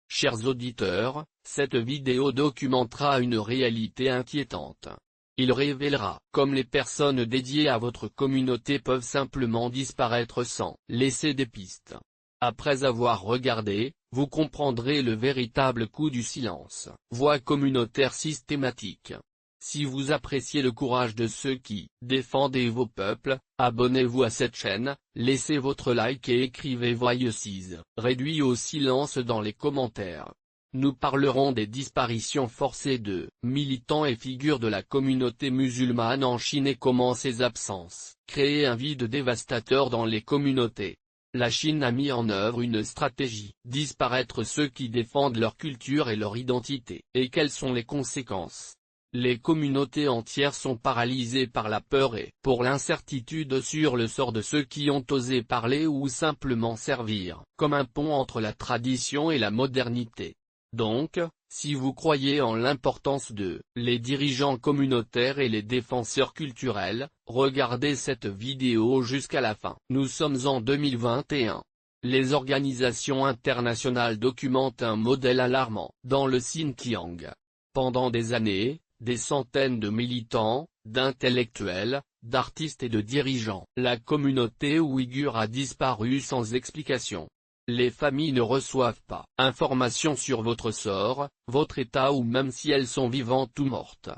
Chers auditeurs, cette vidéo documentera une réalité inquiétante. Il révélera comme les personnes dédiées à votre communauté peuvent simplement disparaître sans laisser des pistes. Après avoir regardé, vous comprendrez le véritable coût du silence. Voix communautaire systématique. Si vous appréciez le courage de ceux qui défendent vos peuples, abonnez-vous à cette chaîne, laissez votre like et écrivez Voices réduit au silence dans les commentaires. Nous parlerons des disparitions forcées de militants et figures de la communauté musulmane en Chine et comment ces absences créent un vide dévastateur dans les communautés. La Chine a mis en œuvre une stratégie, disparaître ceux qui défendent leur culture et leur identité. Et quelles sont les conséquences? Les communautés entières sont paralysées par la peur et pour l'incertitude sur le sort de ceux qui ont osé parler ou simplement servir comme un pont entre la tradition et la modernité. Donc, si vous croyez en l'importance de les dirigeants communautaires et les défenseurs culturels, regardez cette vidéo jusqu'à la fin. Nous sommes en 2021. Les organisations internationales documentent un modèle alarmant dans le Xinjiang. Pendant des années, des centaines de militants, d'intellectuels, d'artistes et de dirigeants. La communauté ouïghour a disparu sans explication. Les familles ne reçoivent pas information sur votre sort, votre état ou même si elles sont vivantes ou mortes.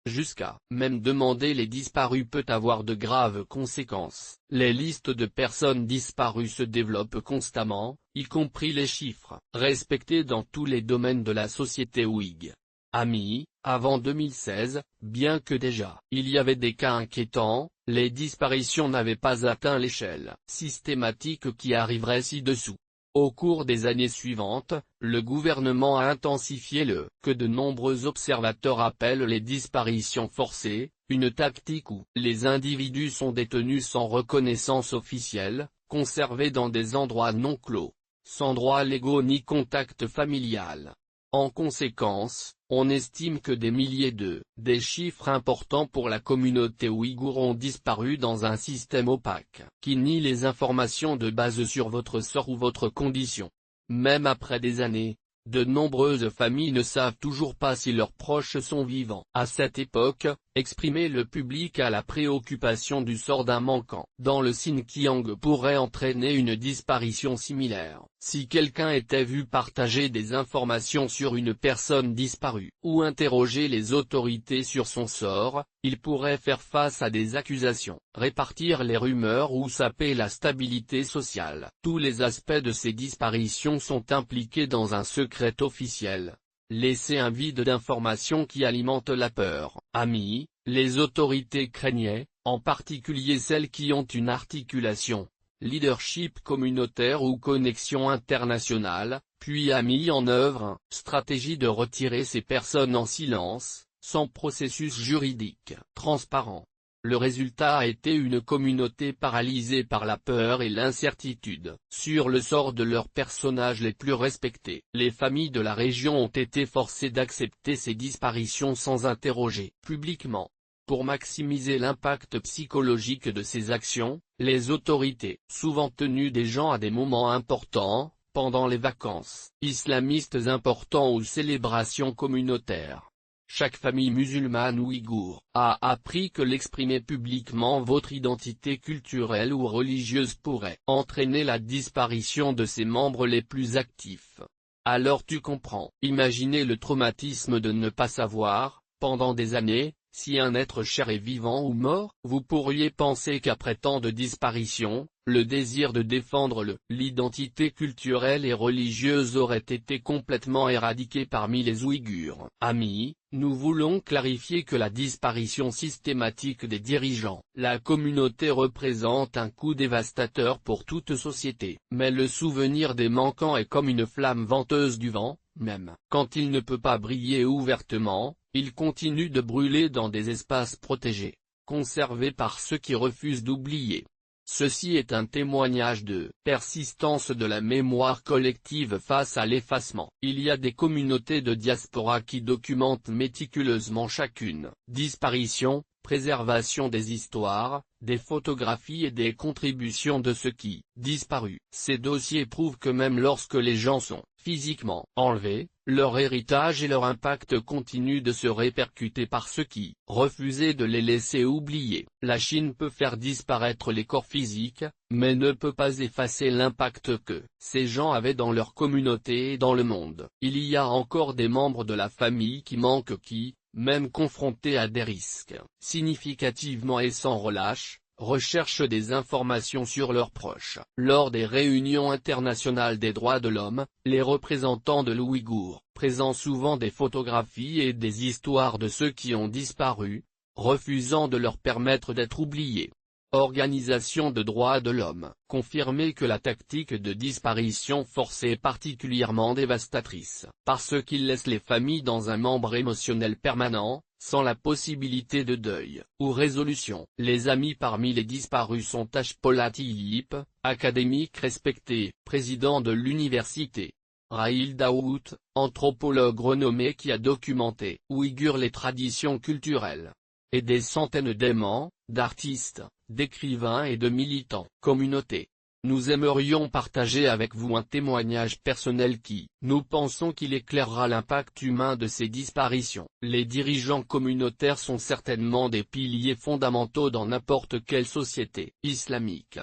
Jusqu'à même demander les disparus peut avoir de graves conséquences. Les listes de personnes disparues se développent constamment, y compris les chiffres respectés dans tous les domaines de la société ouïghoure. Amis, avant 2016, bien que déjà il y avait des cas inquiétants, les disparitions n'avaient pas atteint l'échelle systématique qui arriverait ci-dessous. Au cours des années suivantes, le gouvernement a intensifié que de nombreux observateurs appellent les disparitions forcées, une tactique où les individus sont détenus sans reconnaissance officielle, conservés dans des endroits non clos, sans droits légaux ni contact familial. En conséquence, on estime que des milliers des chiffres importants pour la communauté ouïghour ont disparu dans un système opaque, qui nie les informations de base sur votre sort ou votre condition. Même après des années, de nombreuses familles ne savent toujours pas si leurs proches sont vivants. À cette époque, exprimer le public à la préoccupation du sort d'un manquant dans le Xinjiang pourrait entraîner une disparition similaire. Si quelqu'un était vu partager des informations sur une personne disparue, ou interroger les autorités sur son sort, il pourrait faire face à des accusations, répartir les rumeurs ou saper la stabilité sociale. Tous les aspects de ces disparitions sont impliqués dans un secret officiel. Laisser un vide d'information qui alimente la peur. Amis, les autorités craignaient, en particulier celles qui ont une articulation, leadership communautaire ou connexion internationale, puis a mis en œuvre une stratégie de retirer ces personnes en silence, sans processus juridique transparent. Le résultat a été une communauté paralysée par la peur et l'incertitude sur le sort de leurs personnages les plus respectés. Les familles de la région ont été forcées d'accepter ces disparitions sans interroger publiquement. Pour maximiser l'impact psychologique de ces actions, les autorités, souvent tenues des gens à des moments importants, pendant les vacances islamistes importants ou célébrations communautaires. Chaque famille musulmane ouïghour a appris que l'exprimer publiquement votre identité culturelle ou religieuse pourrait entraîner la disparition de ses membres les plus actifs. Alors tu comprends. Imaginez le traumatisme de ne pas savoir, pendant des années, si un être cher est vivant ou mort. Vous pourriez penser qu'après tant de disparitions, le désir de défendre l'identité culturelle et religieuse aurait été complètement éradiqué parmi les Ouïghours. Amis, nous voulons clarifier que la disparition systématique des dirigeants, la communauté représente un coup dévastateur pour toute société. Mais le souvenir des manquants est comme une flamme venteuse du vent, même quand il ne peut pas briller ouvertement, il continue de brûler dans des espaces protégés, conservés par ceux qui refusent d'oublier. Ceci est un témoignage de persistance de la mémoire collective face à l'effacement. Il y a des communautés de diaspora qui documentent méticuleusement chacune disparition, préservation des histoires, des photographies et des contributions de ceux qui disparus. Ces dossiers prouvent que même lorsque les gens sont physiquement enlevés, leur héritage et leur impact continuent de se répercuter par ceux qui refusaient de les laisser oublier. La Chine peut faire disparaître les corps physiques, mais ne peut pas effacer l'impact que ces gens avaient dans leur communauté et dans le monde. Il y a encore des membres de la famille qui manquent qui, même confrontés à des risques significativement et sans relâche, recherchent des informations sur leurs proches. Lors des réunions internationales des droits de l'homme, les représentants de l'Ouïghour, présentent souvent des photographies et des histoires de ceux qui ont disparu, refusant de leur permettre d'être oubliés. Organisation de droits de l'homme, confirmé que la tactique de disparition forcée est particulièrement dévastatrice, parce qu'il laisse les familles dans un membre émotionnel permanent, sans la possibilité de deuil ou résolution. Les amis parmi les disparus sont Hashpolat Yip, académique respecté, président de l'université. Rahil Daoud, anthropologue renommé qui a documenté Ouïghour les traditions culturelles. Et des centaines d'aimants, d'artistes, d'écrivains et de militants. Communauté. Nous aimerions partager avec vous un témoignage personnel qui, nous pensons qu'il éclairera l'impact humain de ces disparitions. Les dirigeants communautaires sont certainement des piliers fondamentaux dans n'importe quelle société islamique.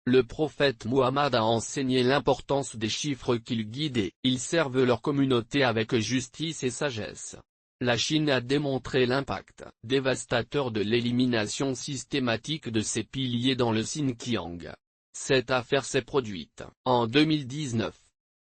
Le prophète Muhammad a enseigné l'importance des chiffres qu'ils guident et ils servent leur communauté avec justice et sagesse. La Chine a démontré l'impact dévastateur de l'élimination systématique de ces piliers dans le Xinjiang. Cette affaire s'est produite en 2019.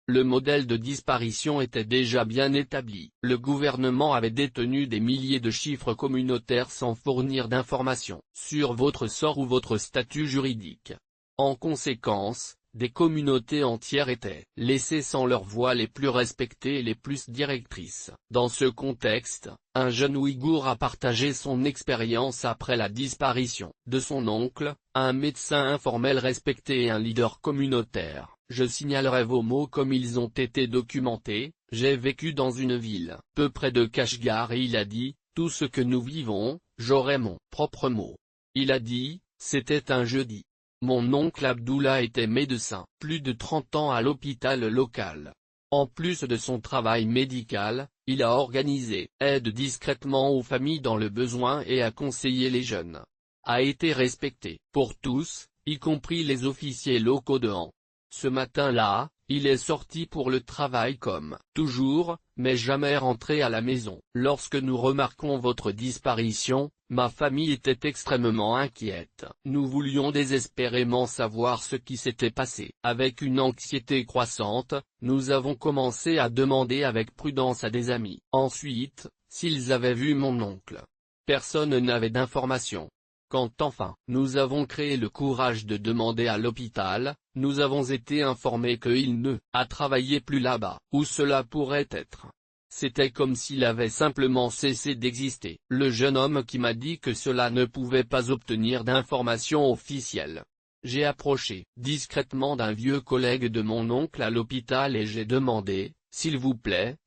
Le modèle de disparition était déjà bien établi. Le gouvernement avait détenu des milliers de chiffres communautaires sans fournir d'informations sur votre sort ou votre statut juridique. En conséquence, des communautés entières étaient laissées sans leurs voix les plus respectées et les plus directrices. Dans ce contexte, un jeune Ouïghour a partagé son expérience après la disparition de son oncle, un médecin informel respecté et un leader communautaire. Je signalerai vos mots comme ils ont été documentés. J'ai vécu dans une ville peu près de Kashgar et il a dit, tout ce que nous vivons, j'aurai mon propre mot. Il a dit, c'était un jeudi. Mon oncle Abdullah était médecin, plus de 30 ans à l'hôpital local. En plus de son travail médical, il a organisé aide discrètement aux familles dans le besoin et a conseillé les jeunes. A été respecté pour tous, y compris les officiers locaux de Han. Ce matin-là, il est sorti pour le travail comme toujours, mais jamais rentré à la maison. Lorsque nous remarquons votre disparition, ma famille était extrêmement inquiète. Nous voulions désespérément savoir ce qui s'était passé. Avec une anxiété croissante, nous avons commencé à demander avec prudence à des amis. Ensuite, s'ils avaient vu mon oncle. Personne n'avait d'informations. Quand enfin nous avons créé le courage de demander à l'hôpital, nous avons été informés qu'il ne travaillait plus là-bas. Où cela pourrait être? C'était comme s'il avait simplement cessé d'exister. Le jeune homme qui m'a dit que cela ne pouvait pas obtenir d'informations officielles. J'ai approché discrètement d'un vieux collègue de mon oncle à l'hôpital et j'ai demandé, s'il vous plaît,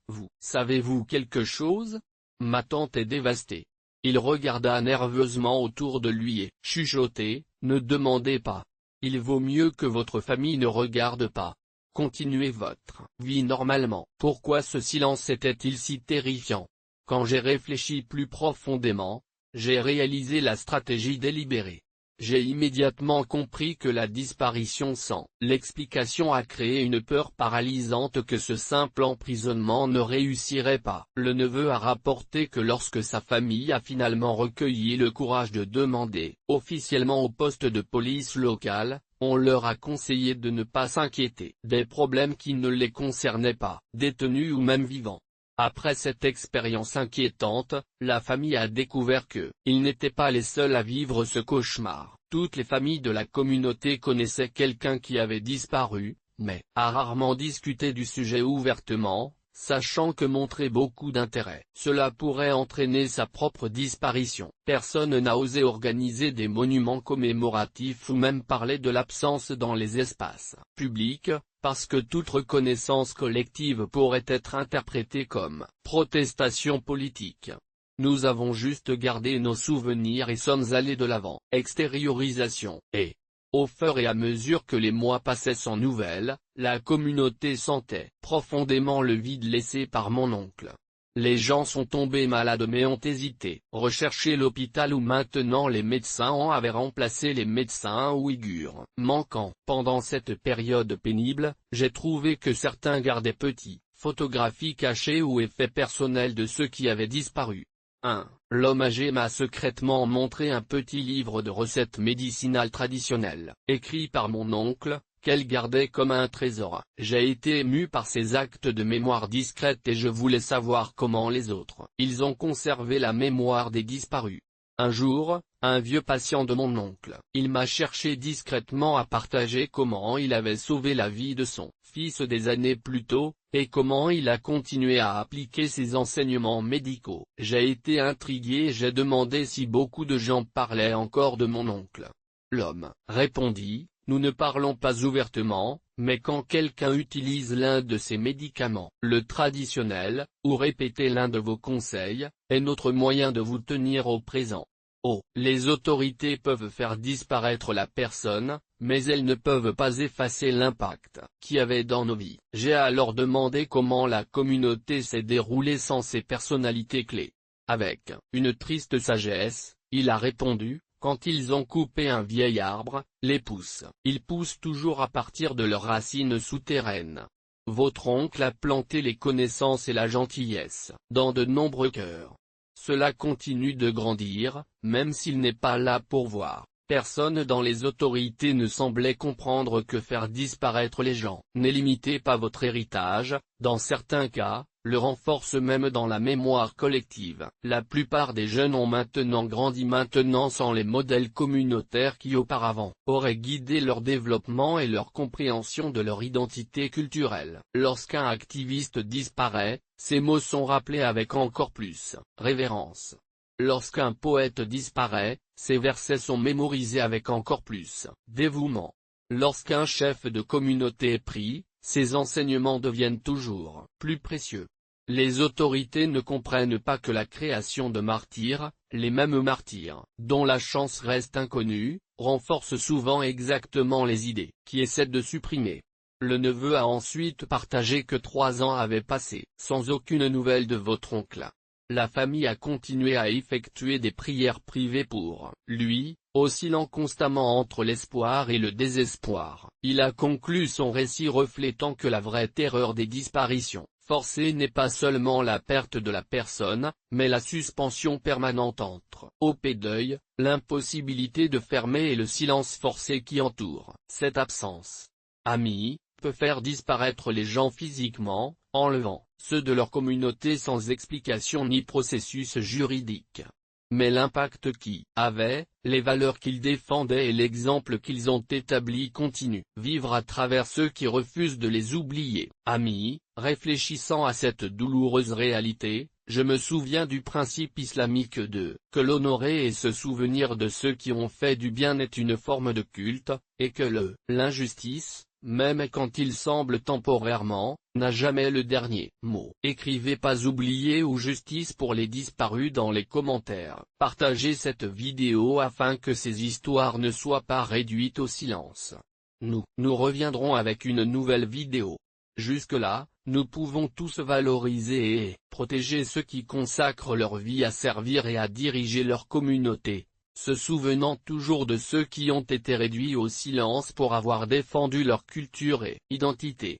savez-vous quelque chose? Ma tante est dévastée. Il regarda nerveusement autour de lui et chuchotait, ne demandez pas. Il vaut mieux que votre famille ne regarde pas. Continuez votre vie normalement. Pourquoi ce silence était-il si terrifiant? Quand j'ai réfléchi plus profondément, j'ai réalisé la stratégie délibérée. J'ai immédiatement compris que la disparition sans l'explication a créé une peur paralysante que ce simple emprisonnement ne réussirait pas. Le neveu a rapporté que lorsque sa famille a finalement recueilli le courage de demander officiellement au poste de police local, on leur a conseillé de ne pas s'inquiéter des problèmes qui ne les concernaient pas, détenus ou même vivants. Après cette expérience inquiétante, la famille a découvert qu'ils n'étaient pas les seuls à vivre ce cauchemar. Toutes les familles de la communauté connaissaient quelqu'un qui avait disparu, mais a rarement discuté du sujet ouvertement, sachant que montrer beaucoup d'intérêt, cela pourrait entraîner sa propre disparition. Personne n'a osé organiser des monuments commémoratifs ou même parler de l'absence dans les espaces publics, parce que toute reconnaissance collective pourrait être interprétée comme protestation politique. Nous avons juste gardé nos souvenirs et sommes allés de l'avant. Extériorisation et Au fur et à mesure que les mois passaient sans nouvelles, la communauté sentait profondément le vide laissé par mon oncle. Les gens sont tombés malades mais ont hésité, recherché l'hôpital où maintenant les médecins en avaient remplacé les médecins ouïghurs manquants. Pendant cette période pénible, j'ai trouvé que certains gardaient petits, photographies cachées ou effets personnels de ceux qui avaient disparu. 1. L'homme âgé m'a secrètement montré un petit livre de recettes médicinales traditionnelles, écrit par mon oncle, qu'elle gardait comme un trésor. J'ai été ému par ces actes de mémoire discrète et je voulais savoir comment les autres. Ils ont conservé la mémoire des disparus. Un jour, un vieux patient de mon oncle, il m'a cherché discrètement à partager comment il avait sauvé la vie de son fils des années plus tôt, et comment il a continué à appliquer ses enseignements médicaux. J'ai été intrigué et j'ai demandé si beaucoup de gens parlaient encore de mon oncle. L'homme répondit: nous ne parlons pas ouvertement, mais quand quelqu'un utilise l'un de ces médicaments, le traditionnel, ou répéter l'un de vos conseils, est notre moyen de vous tenir au présent. Oh, les autorités peuvent faire disparaître la personne, mais elles ne peuvent pas effacer l'impact qu'il y avait dans nos vies. J'ai alors demandé comment la communauté s'est déroulée sans ces personnalités clés. Avec une triste sagesse, il a répondu: quand ils ont coupé un vieil arbre, les pousses, ils poussent toujours à partir de leurs racines souterraines. Votre oncle a planté les connaissances et la gentillesse dans de nombreux cœurs. Cela continue de grandir, même s'il n'est pas là pour voir. Personne dans les autorités ne semblait comprendre que faire disparaître les gens n'éliminait pas votre héritage, dans certains cas, le renforce même dans la mémoire collective. La plupart des jeunes ont maintenant grandi sans les modèles communautaires qui auparavant auraient guidé leur développement et leur compréhension de leur identité culturelle. Lorsqu'un activiste disparaît, ces mots sont rappelés avec encore plus révérence. Lorsqu'un poète disparaît, ses versets sont mémorisés avec encore plus dévouement. Lorsqu'un chef de communauté est pris, ses enseignements deviennent toujours plus précieux. Les autorités ne comprennent pas que la création de martyrs, les mêmes martyrs, dont la chance reste inconnue, renforce souvent exactement les idées qui essaient de supprimer. Le neveu a ensuite partagé que 3 ans avaient passé, sans aucune nouvelle de votre oncle. La famille a continué à effectuer des prières privées pour lui, oscillant constamment entre l'espoir et le désespoir. Il a conclu son récit reflétant que la vraie terreur des disparitions forcées n'est pas seulement la perte de la personne, mais la suspension permanente entre hope et deuil, l'impossibilité de fermer et le silence forcé qui entoure cette absence. Ami, peut faire disparaître les gens physiquement, enlevant ceux de leur communauté sans explication ni processus juridique. Mais l'impact qu'ils avaient, les valeurs qu'ils défendaient et l'exemple qu'ils ont établi continuent. Vivre à travers ceux qui refusent de les oublier. Amis, réfléchissant à cette douloureuse réalité, je me souviens du principe islamique que l'honorer et se souvenir de ceux qui ont fait du bien est une forme de culte, et que l'injustice, même quand il semble temporairement, n'a jamais le dernier mot. Écrivez pas oublier ou justice pour les disparus dans les commentaires. Partagez cette vidéo afin que ces histoires ne soient pas réduites au silence. Nous reviendrons avec une nouvelle vidéo. Jusque-là, nous pouvons tous valoriser et protéger ceux qui consacrent leur vie à servir et à diriger leur communauté, se souvenant toujours de ceux qui ont été réduits au silence pour avoir défendu leur culture et identité.